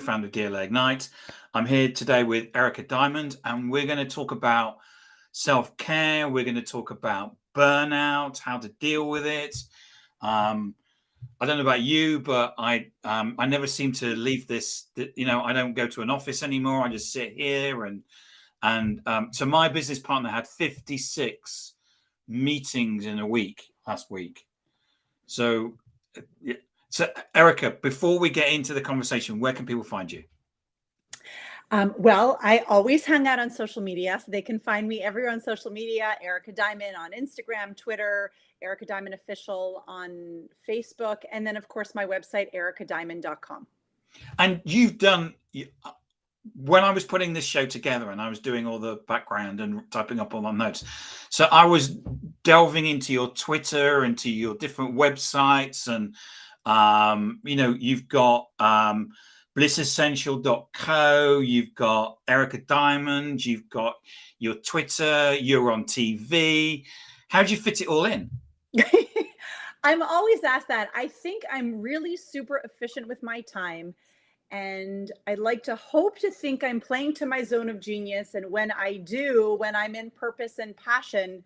co-founder of Deal Ignite. I'm here today with Erica Diamond, and we're going to talk about self-care. We're going to talk about burnout, how to deal with it. I don't know about you, but I never seem to leave this. I don't go to an office anymore. I just sit here, and so my business partner had 56 meetings in a week last week. So Erica, before we get into the conversation, where can people find you? Well, I always hang out on social media, so they can find me everywhere on social media. Erica Diamond on Instagram, Twitter, Erica Diamond Official on Facebook, and then of course my website, ericadiamond.com. And you've done, when I was putting this show together and I was doing all the background and typing up all my notes, so I was delving into your Twitter, into your different websites, and you've got blissessential.co, you've got Erica Diamond, you've got your Twitter, you're on TV. How do you fit it all in? I'm always asked that. I think I'm really super efficient with my time. And I like to hope to think I'm playing to my zone of genius. And when I do, when I'm in purpose and passion,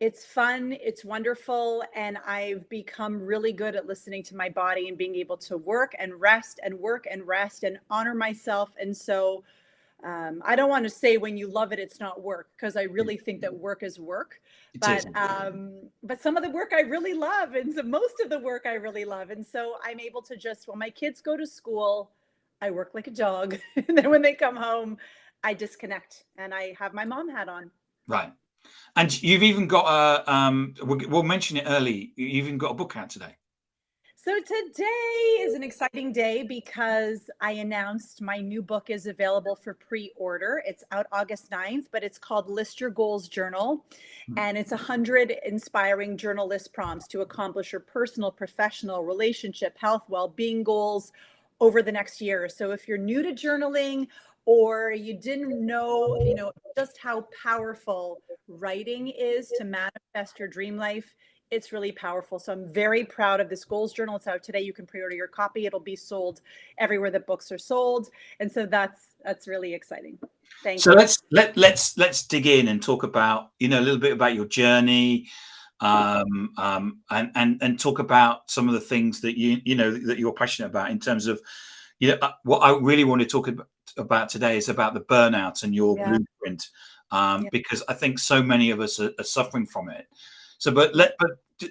it's fun, it's wonderful, and I've become really good at listening to my body and being able to work and rest and work and rest and honor myself. And so I don't want to say when you love it, it's not work, because I really think that work is work. But some of the work I really love, and so most of the work I really love. And so I'm able to just, when my kids go to school, I work like a dog. And then when they come home, I disconnect and I have my mom hat on. Right. And you've even got we'll mention it early, you've even got a book out today. So today is an exciting day because I announced my new book is available for pre-order. It's out August 9th, but it's called List Your Goals Journal. And it's 100 inspiring journalist prompts to accomplish your personal, professional, relationship, health, well-being goals over the next year. So if you're new to journaling, or you didn't know, just how powerful writing is to manifest your dream life, it's really powerful. So I'm very proud of this goals journal. It's out today. You can pre-order your copy. It'll be sold everywhere that books are sold. And so that's really exciting. Thank you. So let's dig in and talk about, a little bit about your journey, and talk about some of the things that that you're passionate about in terms of, what I really want to talk about today is about the burnout and your blueprint, because I think so many of us are suffering from it. So, but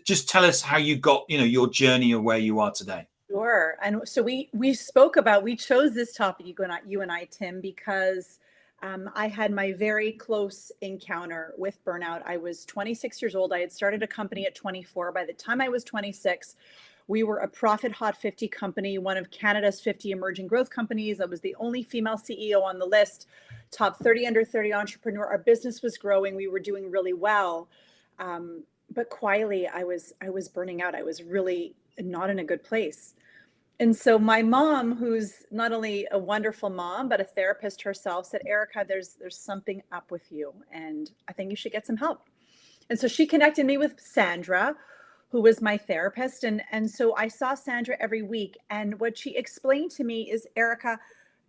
just tell us how you got, your journey of where you are today. Sure. And so we chose this topic, you and I, Tim, because I had my very close encounter with burnout. I was 26 years old. I had started a company at 24. By the time I was 26, we were a Profit Hot 50 company, one of Canada's 50 emerging growth companies. I was the only female CEO on the list, top 30 under 30 entrepreneur. Our business was growing. We were doing really well. But quietly, I was burning out. I was really not in a good place. And so my mom, who's not only a wonderful mom, but a therapist herself, said, Erica, there's something up with you, and I think you should get some help. And so she connected me with Sandra, who was my therapist. And so I saw Sandra every week. And what she explained to me is, Erica,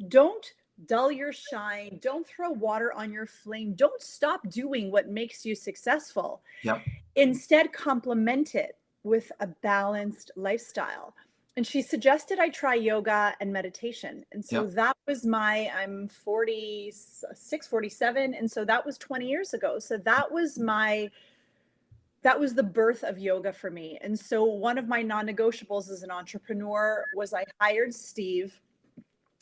don't dull your shine. Don't throw water on your flame. Don't stop doing what makes you successful. Yep. Instead, complement it with a balanced lifestyle. And she suggested I try yoga and meditation. And so that was I'm 46, 47. And so that was 20 years ago. So that was the birth of yoga for me. And so one of my non-negotiables as an entrepreneur was I hired Steve,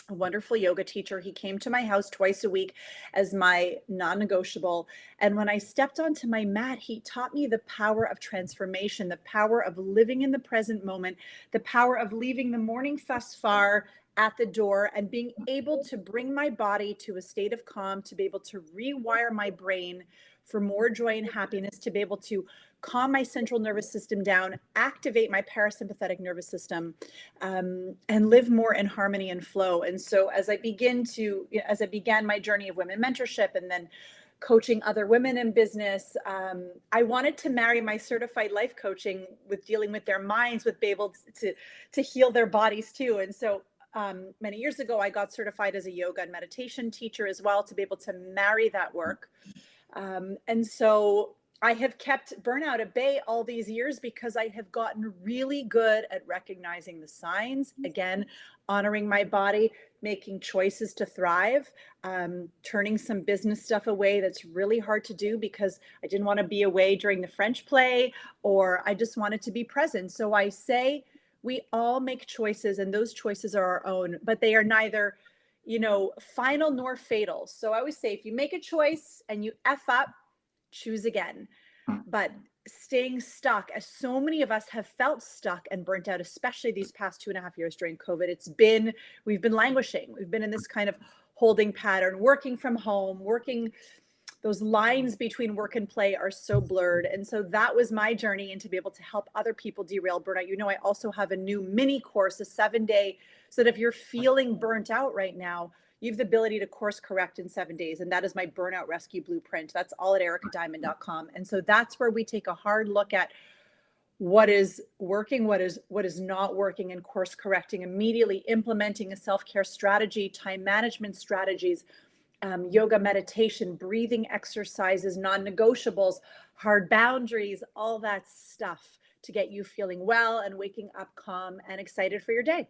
a wonderful yoga teacher. He came to my house twice a week as my non-negotiable. And when I stepped onto my mat, he taught me the power of transformation, the power of living in the present moment, the power of leaving the morning thus far at the door and being able to bring my body to a state of calm, to be able to rewire my brain for more joy and happiness, to be able to calm my central nervous system down, activate my parasympathetic nervous system, and live more in harmony and flow. And so as I began my journey of women mentorship and then coaching other women in business, I wanted to marry my certified life coaching with dealing with their minds, with being able to heal their bodies too. And so many years ago, I got certified as a yoga and meditation teacher as well to be able to marry that work. And so I have kept burnout at bay all these years because I have gotten really good at recognizing the signs, again, honoring my body, making choices to thrive, turning some business stuff away that's really hard to do because I didn't want to be away during the French play, or I just wanted to be present. So I say we all make choices, and those choices are our own, but they are neither, final nor fatal. So I always say, if you make a choice and you F up, choose again. But staying stuck, as so many of us have felt stuck and burnt out, especially these past 2.5 years during COVID, we've been languishing. We've been in this kind of holding pattern, working from home, those lines between work and play are so blurred. And so that was my journey, and to be able to help other people derail burnout. I also have a new mini course, a 7-day, so that if you're feeling burnt out right now, you have the ability to course correct in 7 days. And that is my burnout rescue blueprint. That's all at ericadiamond.com. And so that's where we take a hard look at what is working, what is not working, and course correcting, immediately implementing a self-care strategy, time management strategies, yoga, meditation, breathing exercises, non-negotiables, hard boundaries, all that stuff to get you feeling well and waking up calm and excited for your day.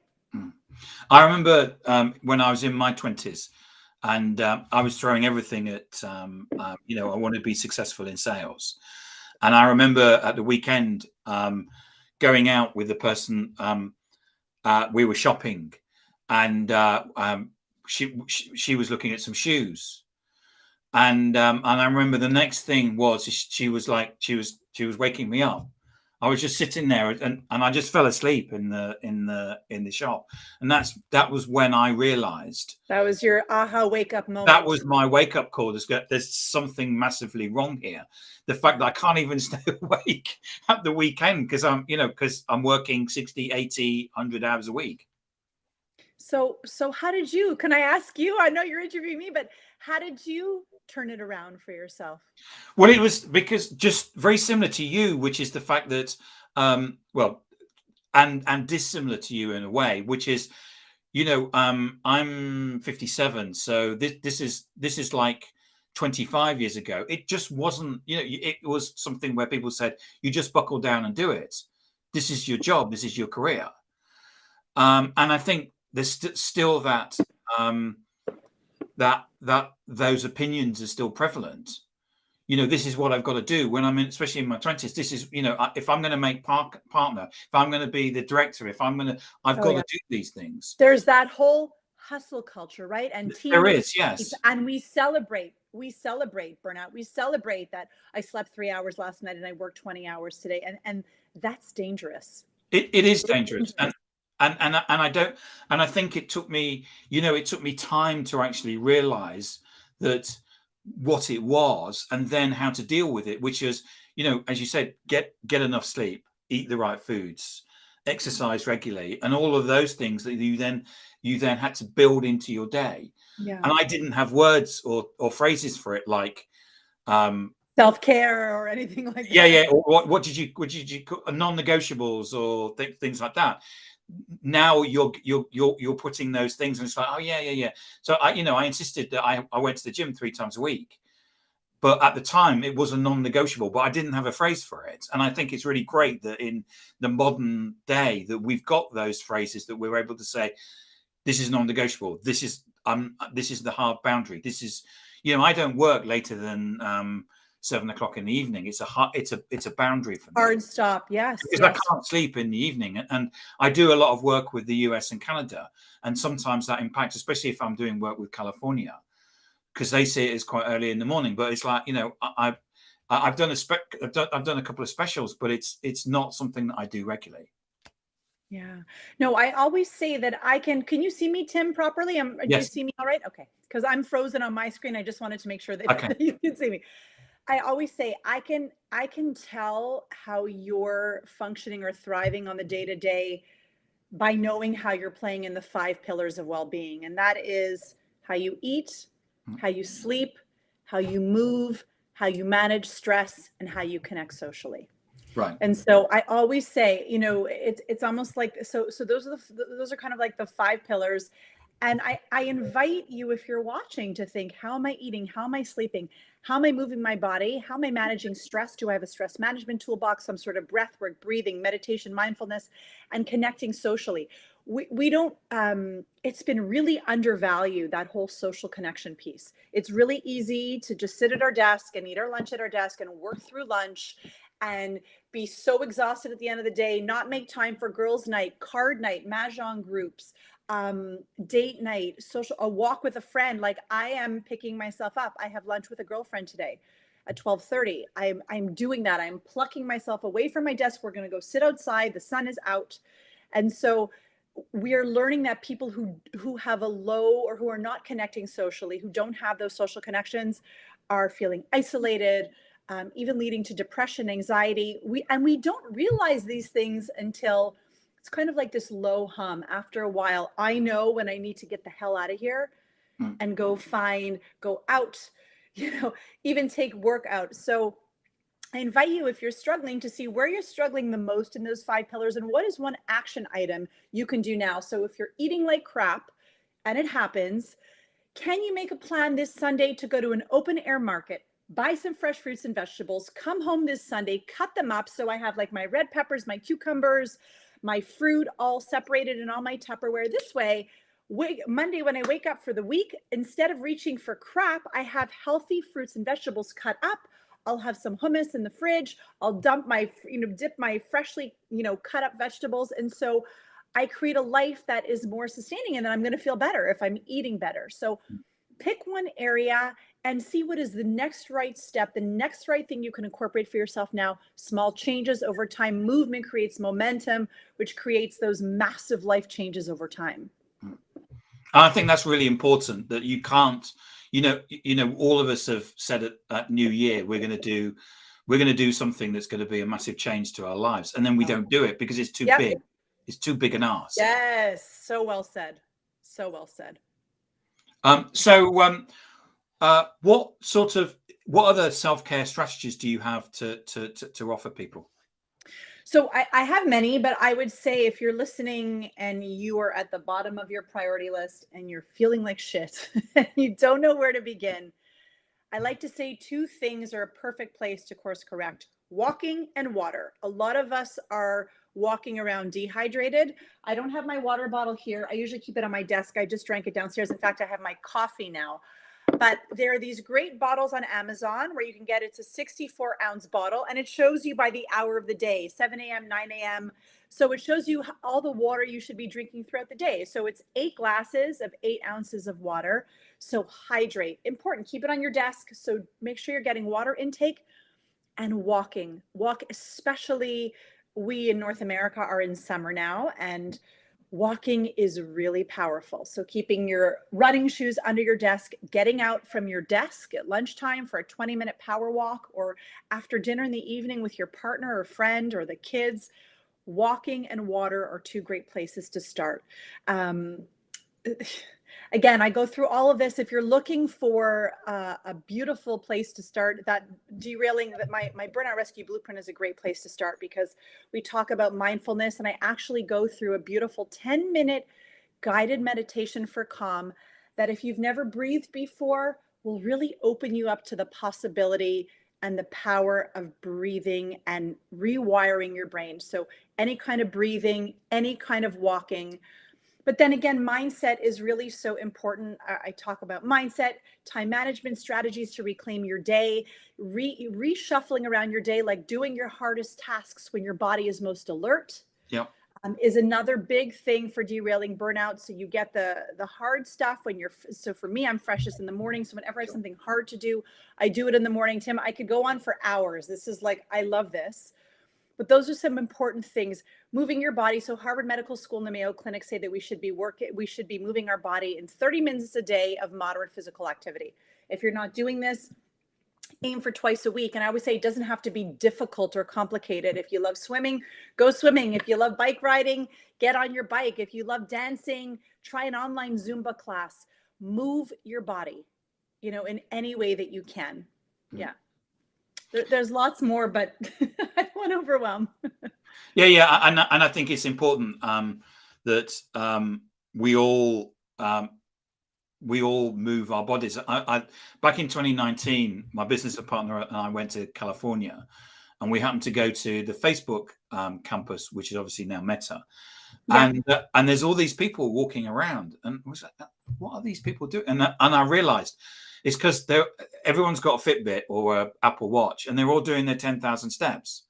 I remember when I was in my 20s, and I was throwing everything at, I want to be successful in sales. And I remember at the weekend going out with the person, we were shopping, and she was looking at some shoes. And I remember the next thing was she was waking me up. I was just sitting there, and I just fell asleep in the shop. And that was when I realized that was your aha wake up moment. That was my wake up call. There's something massively wrong here. The fact that I can't even stay awake at the weekend because I'm working 60, 80, 100 hours a week. So can I ask you, I know you're interviewing me, but how did you turn it around for yourself? Well, it was because just very similar to you, which is the fact that, and dissimilar to you in a way, which is, I'm 57, so this is like 25 years ago. It just wasn't, it was something where people said, you just buckle down and do it. This is your job. This is your career. And I think there's still that those opinions are still prevalent. This is what I've got to do when I'm especially in my 20s. This is, if I'm going to make partner, if I'm going to be the director, I've got to do these things. There's that whole hustle culture, right? And there is, yes. And we celebrate burnout. We celebrate that I slept 3 hours last night and I worked 20 hours today. And that's dangerous. It is dangerous. And I think it took me, time to actually realize that what it was, and then how to deal with it, which is, as you said, get enough sleep, eat the right foods, exercise regularly, and all of those things that you then had to build into your day. Yeah. And I didn't have words or phrases for it, like self-care or anything like that. Yeah. Or what did you non-negotiables or things like that. Now you're putting those things, and it's like, oh yeah. So I insisted that I went to the gym 3 times a week, but at the time it was a non-negotiable, but I didn't have a phrase for it. And I think it's really great that in the modern day that we've got those phrases that we're able to say, this is non-negotiable, this is the hard boundary, this is, I don't work later than 7 o'clock in the evening. It's a boundary for me. Hard stop, yes. Because I can't sleep in the evening, and I do a lot of work with the US and Canada, and sometimes that impacts, especially if I'm doing work with California, because they see it as quite early in the morning. But it's like, I've done a couple of specials, but it's not something that I do regularly. Yeah. No, I always say that can you see me, Tim, properly? Yes. Do you see me all right? Okay. Because I'm frozen on my screen. I just wanted to make sure that you can see me. I always say I can tell how you're functioning or thriving on the day-to-day by knowing how you're playing in the 5 pillars of well-being. And that is how you eat, how you sleep, how you move, how you manage stress, and how you connect socially. Right. And so I always say, it's almost like, so those are kind of like the 5 pillars. And I invite you, if you're watching, to think, how am I eating? How am I sleeping? How am I moving my body? How am I managing stress? Do I have a stress management toolbox, some sort of breath work, breathing, meditation, mindfulness, and connecting socially? We don't, it's been really undervalued, that whole social connection piece. It's really easy to just sit at our desk and eat our lunch at our desk and work through lunch and be so exhausted at the end of the day, not make time for girls' night, card night, mahjong groups, date night, a walk with a friend. Like, I am picking myself up. I have lunch with a girlfriend today at 12:30. I'm doing that. I'm plucking myself away from my desk. We're going to go sit outside. The sun is out. And so we are learning that people who have a low, or who are not connecting socially, who don't have those social connections, are feeling isolated, even leading to depression, anxiety. We don't realize these things until it's kind of like this low hum. After a while, I know when I need to get the hell out of here and go out, even take work out. So I invite you, if you're struggling, to see where you're struggling the most in those 5 pillars, and what is one action item you can do now. So if you're eating like crap, and it happens, can you make a plan this Sunday to go to an open air market, buy some fresh fruits and vegetables, come home this Sunday, cut them up? So I have like my red peppers, my cucumbers, my fruit all separated in all my Tupperware. This way, Monday, when I wake up for the week, instead of reaching for crap, I have healthy fruits and vegetables cut up. I'll have some hummus in the fridge. I'll dip my freshly, cut up vegetables. And so I create a life that is more sustaining, and then I'm going to feel better if I'm eating better. So pick one area and see what is the next right step, the next right thing you can incorporate for yourself now. Small changes over time. Movement creates momentum, which creates those massive life changes over time. I think that's really important, that you can't, all of us have said at New Year, we're going to do something that's going to be a massive change to our lives. And then we don't do it because it's too big. It's too big an ask. Yes. So well said. So well said. What other self-care strategies do you have to offer people? So I have many, but I would say, if you're listening and you are at the bottom of your priority list and you're feeling like shit and you don't know where to begin, I like to say 2 things are a perfect place to course correct: walking and water. A lot of us are walking around dehydrated. I don't have my water bottle here. I usually keep it on my desk. I just drank it downstairs. In fact, I have my coffee now. But there are these great bottles on Amazon where you can get, it's a 64-ounce bottle, and it shows you by the hour of the day, 7 a.m., 9 a.m. So it shows you all the water you should be drinking throughout the day. So it's 8 glasses of 8 ounces of water. So hydrate, important. Keep it on your desk. So make sure you're getting water intake. And walk, especially we in North America are in summer now, and walking is really powerful. So keeping your running shoes under your desk, getting out from your desk at lunchtime for a 20-minute power walk, or after dinner in the evening with your partner or friend or the kids. Walking and water are 2 great places to start. Again, I go through all of this. If you're looking for a beautiful place to start, that derailing, that my burnout rescue blueprint is a great place to start, because we talk about mindfulness, and I actually go through a beautiful 10-minute guided meditation for calm that, if you've never breathed before, will really open you up to the possibility and the power of breathing and rewiring your brain. So any kind of breathing, any kind of walking. But then again, mindset is really so important. I talk about mindset, time management strategies to reclaim your day, reshuffling around your day, like doing your hardest tasks when your body is most alert. Yeah. Is another big thing for derailing burnout. So you get the hard stuff when so for me, I'm freshest in the morning. So whenever I have something hard to do, I do it in the morning. Tim, I could go on for hours. This is like, I love this. But those are some important things. Moving your body. So Harvard Medical School and the Mayo Clinic say that we should be moving our body in 30 minutes a day of moderate physical activity. If you're not doing this, aim for twice a week. And I always say, it doesn't have to be difficult or complicated. If you love swimming, go swimming. If you love bike riding, get on your bike. If you love dancing, try an online Zumba class. Move your body, in any way that you can. Yeah. There's lots more, but I don't want to overwhelm. Yeah, and I think it's important that we all move our bodies. Back in 2019, my business partner and I went to California, and we happened to go to the Facebook campus, which is obviously now Meta. Yeah, And there's all these people walking around, and I was like, what are these people doing? And I realized it's because everyone's got a Fitbit or a Apple Watch, and they're all doing their 10,000 steps.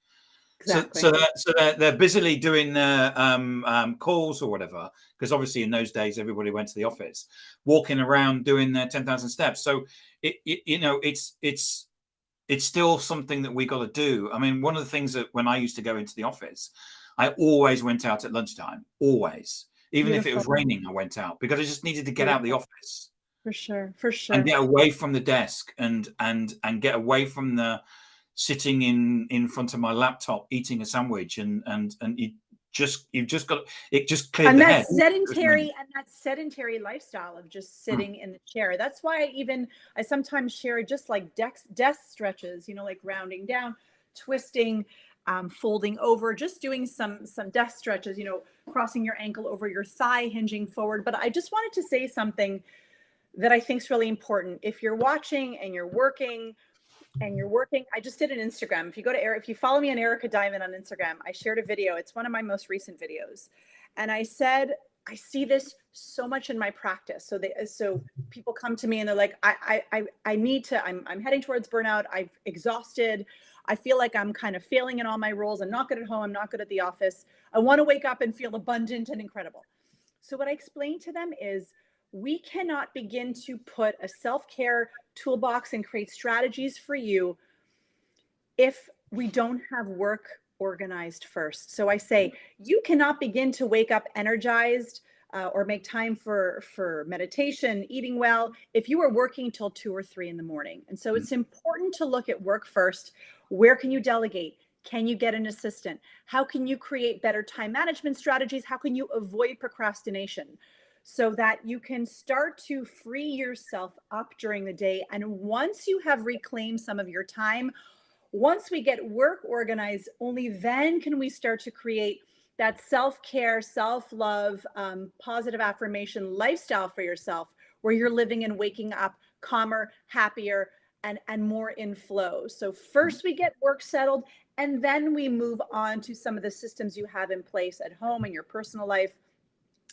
So, exactly. they're busily doing their calls or whatever, because obviously in those days everybody went to the office, walking around doing their 10,000 steps. So it's still something that we got to do. I mean, one of the things that when I used to go into the office, I always went out at lunchtime, always, even if it was Beautiful. raining, I went out because I just needed to get out of the Beautiful. office For sure. For and sure. get away from the desk and get away from the sitting in front of my laptop eating a sandwich and you've just got it just cleared And the that head. sedentary lifestyle of just sitting in the chair. That's why I sometimes share just like desk stretches, like rounding down, twisting, folding over, just doing some desk stretches, crossing your ankle over your thigh, hinging forward. But I just wanted to say something that I think is really important. If you're watching and you're working, I just did an Instagram. If you follow me on Erica Diamond on Instagram, I shared a video. It's one of my most recent videos. And I said, I see this so much in my practice. So people come to me and they're like, I'm heading towards burnout. I'm exhausted. I feel like I'm kind of failing in all my roles. I'm not good at home. I'm not good at the office. I want to wake up and feel abundant and incredible. So what I explained to them is we cannot begin to put a self-care toolbox and create strategies for you if we don't have work organized first. So I say you cannot begin to wake up energized or make time for meditation, eating well, if you are working till 2 or 3 in the morning. And so it's important to look at work first. Where can you delegate? Can you get an assistant? How can you create better time management strategies? How can you avoid procrastination so that you can start to free yourself up during the day? And once you have reclaimed some of your time, once we get work organized, only then can we start to create that self-care, self-love, positive affirmation lifestyle for yourself, where you're living and waking up calmer, happier, and more in flow. So first we get work settled, and then we move on to some of the systems you have in place at home in your personal life,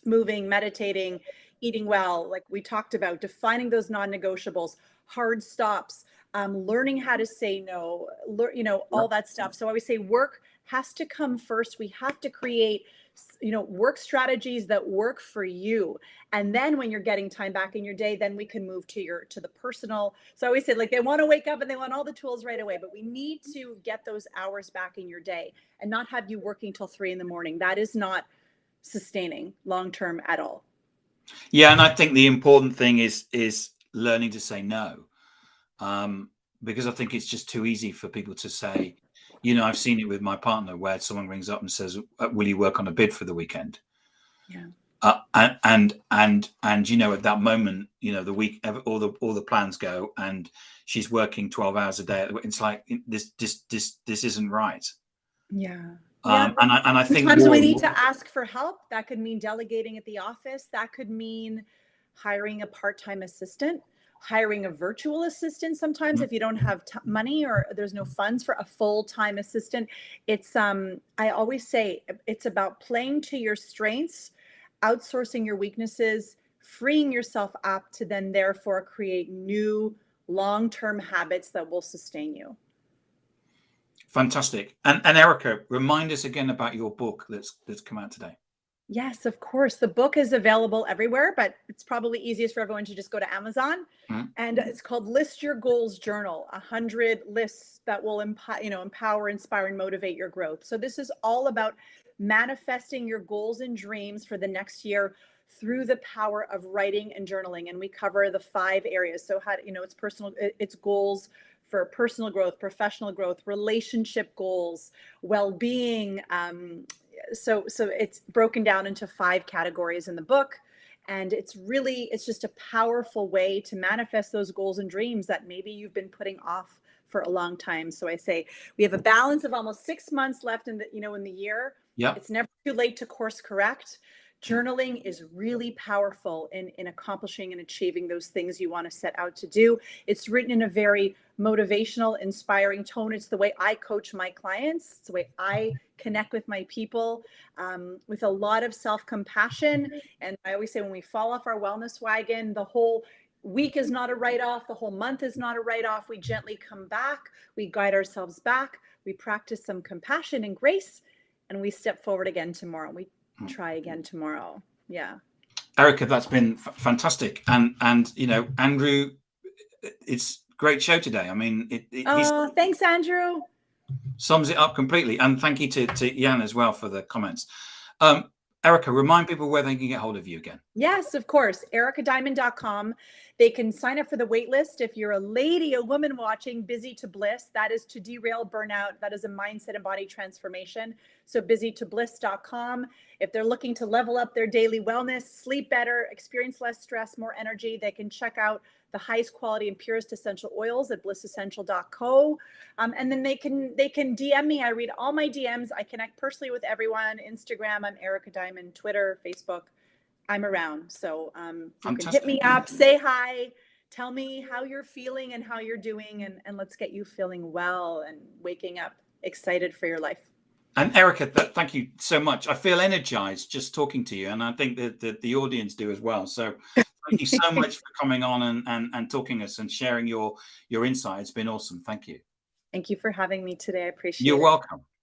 moving, meditating, eating well, like we talked about, defining those non-negotiables, hard stops, learning how to say no, all that stuff. So I always say work has to come first. We have to create, work strategies that work for you. And then when you're getting time back in your day, then we can move to the personal. So I always say, like, they want to wake up and they want all the tools right away, but we need to get those hours back in your day and not have you working till 3 in the morning. That is not sustaining long-term at all. Yeah, and I think the important thing is learning to say no, because I think it's just too easy for people to say, I've seen it with my partner where someone rings up and says, "Will you work on a bid for the weekend?" Yeah. And at that moment, the week, all the plans go, and she's working 12 hours a day. It's like this isn't right. Yeah. And I think Sometimes we need to ask for help. That could mean delegating at the office. That could mean hiring a part-time assistant, hiring a virtual assistant. Sometimes if you don't have money or there's no funds for a full-time assistant, it's I always say it's about playing to your strengths, outsourcing your weaknesses, freeing yourself up to then therefore create new long-term habits that will sustain you. Fantastic. And Erica, remind us again about your book that's come out today. Yes, of course. The book is available everywhere, but it's probably easiest for everyone to just go to Amazon. And it's called List Your Goals Journal, 100 lists that will empower, inspire, and motivate your growth. So this is all about manifesting your goals and dreams for the next year through the power of writing and journaling. And we cover the 5 areas. So it's goals for personal growth, professional growth, relationship goals, well-being. So it's broken down into 5 categories in the book. And it's just a powerful way to manifest those goals and dreams that maybe you've been putting off for a long time. So I say we have a balance of almost 6 months left in the, in the year. Yep. It's never too late to course correct. Journaling is really powerful in accomplishing and achieving those things you want to set out to do. It's written in a very motivational, inspiring tone. It's the way I coach my clients. It's the way I connect with my people, with a lot of self-compassion. And I always say when we fall off our wellness wagon, the whole week is not a write-off. The whole month is not a write-off. We gently come back. We guide ourselves back. We practice some compassion and grace, and we step forward again tomorrow. We try again tomorrow. Yeah. Erica, that's been fantastic. And Andrew, it's great show today. I mean, thanks, Andrew. Sums it up completely. And thank you to Jan as well for the comments. Erica, remind people where they can get hold of you again. Yes, of course. ericadiamond.com. They can sign up for the wait list. If you're a lady, a woman watching, Busy to Bliss, that is to derail burnout. That is a mindset and body transformation. So busytobliss.com. If they're looking to level up their daily wellness, sleep better, experience less stress, more energy, they can check out the highest quality and purest essential oils at blissessential.co. And then they can DM me. I read all my DMs. I connect personally with everyone. Instagram, I'm Erica Diamond. Twitter, Facebook, I'm around. So you can hit me up, say hi, tell me how you're feeling and how you're doing, and let's get you feeling well and waking up excited for your life. And Erica, thank you so much. I feel energized just talking to you, and I think that the audience do as well. So thank you so much for coming on and talking to us and sharing your insight. It's been awesome. Thank you. Thank you for having me today. I appreciate it. You're welcome.